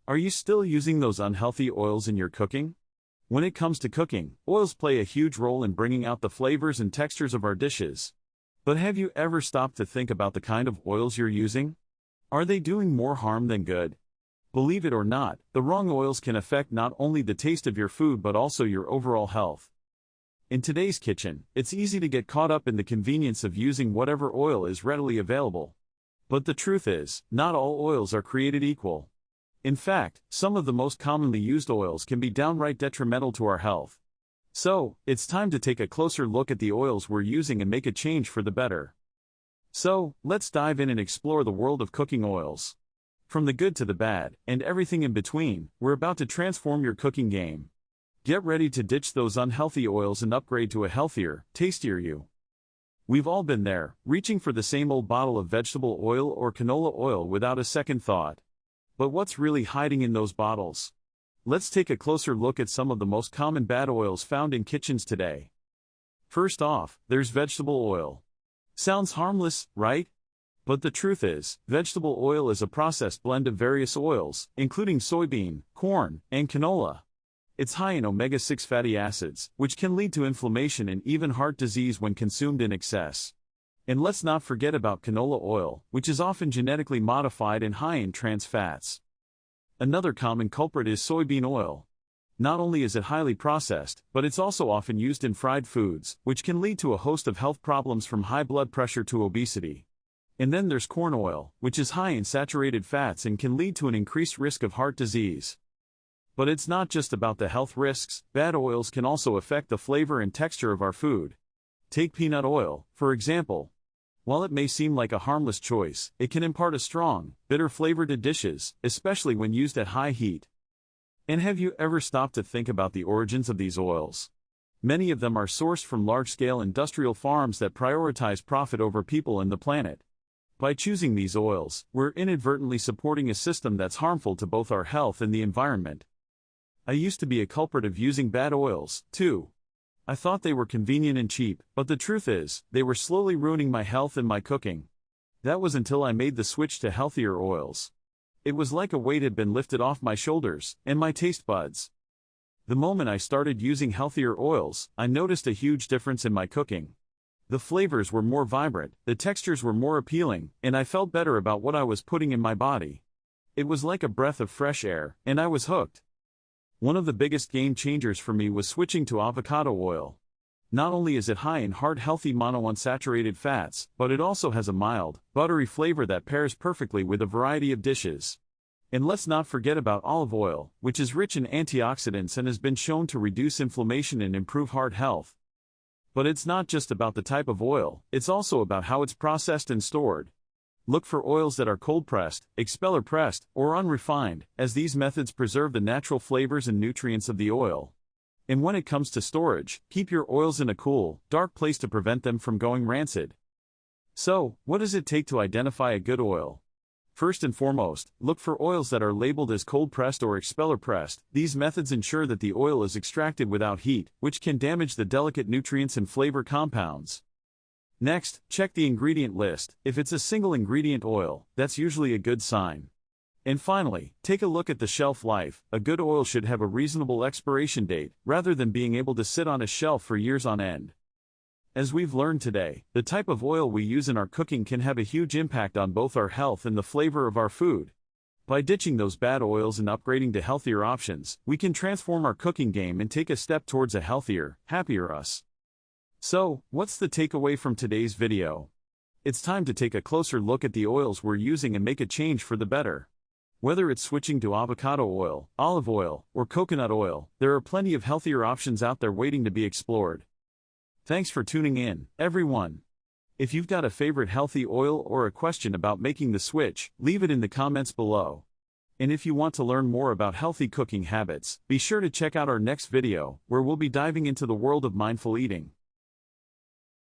Are you still using those unhealthy oils in your cooking? When it comes to cooking, oils play a huge role in bringing out the flavors and textures of our dishes. But have you ever stopped to think about the kind of oils you're using? Are they doing more harm than good? Believe it or not, the wrong oils can affect not only the taste of your food but also your overall health. In today's kitchen, it's easy to get caught up in the convenience of using whatever oil is readily available. But the truth is, not all oils are created equal. In fact, some of the most commonly used oils can be downright detrimental to our health. So, it's time to take a closer look at the oils we're using and make a change for the better. So, let's dive in and explore the world of cooking oils. From the good to the bad, and everything in between, we're about to transform your cooking game. Get ready to ditch those unhealthy oils and upgrade to a healthier, tastier you. We've all been there, reaching for the same old bottle of vegetable oil or canola oil without a second thought. But what's really hiding in those bottles? Let's take a closer look at some of the most common bad oils found in kitchens today. First off, there's vegetable oil. Sounds harmless, right? But the truth is, vegetable oil is a processed blend of various oils, including soybean, corn, and canola. It's high in omega-6 fatty acids, which can lead to inflammation and even heart disease when consumed in excess. And let's not forget about canola oil, which is often genetically modified and high in trans fats. Another common culprit is soybean oil. Not only is it highly processed, but it's also often used in fried foods, which can lead to a host of health problems from high blood pressure to obesity. And then there's corn oil, which is high in saturated fats and can lead to an increased risk of heart disease. But it's not just about the health risks, bad oils can also affect the flavor and texture of our food. Take peanut oil, for example. While it may seem like a harmless choice, it can impart a strong, bitter flavor to dishes, especially when used at high heat. And have you ever stopped to think about the origins of these oils? Many of them are sourced from large-scale industrial farms that prioritize profit over people and the planet. By choosing these oils, we're inadvertently supporting a system that's harmful to both our health and the environment. I used to be a culprit of using bad oils, too. I thought they were convenient and cheap, but the truth is, they were slowly ruining my health and my cooking. That was until I made the switch to healthier oils. It was like a weight had been lifted off my shoulders, and my taste buds. The moment I started using healthier oils, I noticed a huge difference in my cooking. The flavors were more vibrant, the textures were more appealing, and I felt better about what I was putting in my body. It was like a breath of fresh air, and I was hooked. One of the biggest game changers for me was switching to avocado oil. Not only is it high in heart-healthy monounsaturated fats, but it also has a mild, buttery flavor that pairs perfectly with a variety of dishes. And let's not forget about olive oil, which is rich in antioxidants and has been shown to reduce inflammation and improve heart health. But it's not just about the type of oil, it's also about how it's processed and stored. Look for oils that are cold-pressed, expeller-pressed, or unrefined, as these methods preserve the natural flavors and nutrients of the oil. And when it comes to storage, keep your oils in a cool, dark place to prevent them from going rancid. So, what does it take to identify a good oil? First and foremost, look for oils that are labeled as cold-pressed or expeller-pressed. These methods ensure that the oil is extracted without heat, which can damage the delicate nutrients and flavor compounds. Next, check the ingredient list. If it's a single ingredient oil, that's usually a good sign. And finally, take a look at the shelf life. A good oil should have a reasonable expiration date, rather than being able to sit on a shelf for years on end. As we've learned today, the type of oil we use in our cooking can have a huge impact on both our health and the flavor of our food. By ditching those bad oils and upgrading to healthier options, we can transform our cooking game and take a step towards a healthier, happier us. So, what's the takeaway from today's video? It's time to take a closer look at the oils we're using and make a change for the better. Whether it's switching to avocado oil, olive oil, or coconut oil, there are plenty of healthier options out there waiting to be explored. Thanks for tuning in, everyone. If you've got a favorite healthy oil or a question about making the switch, leave it in the comments below. And if you want to learn more about healthy cooking habits, be sure to check out our next video, where we'll be diving into the world of mindful eating.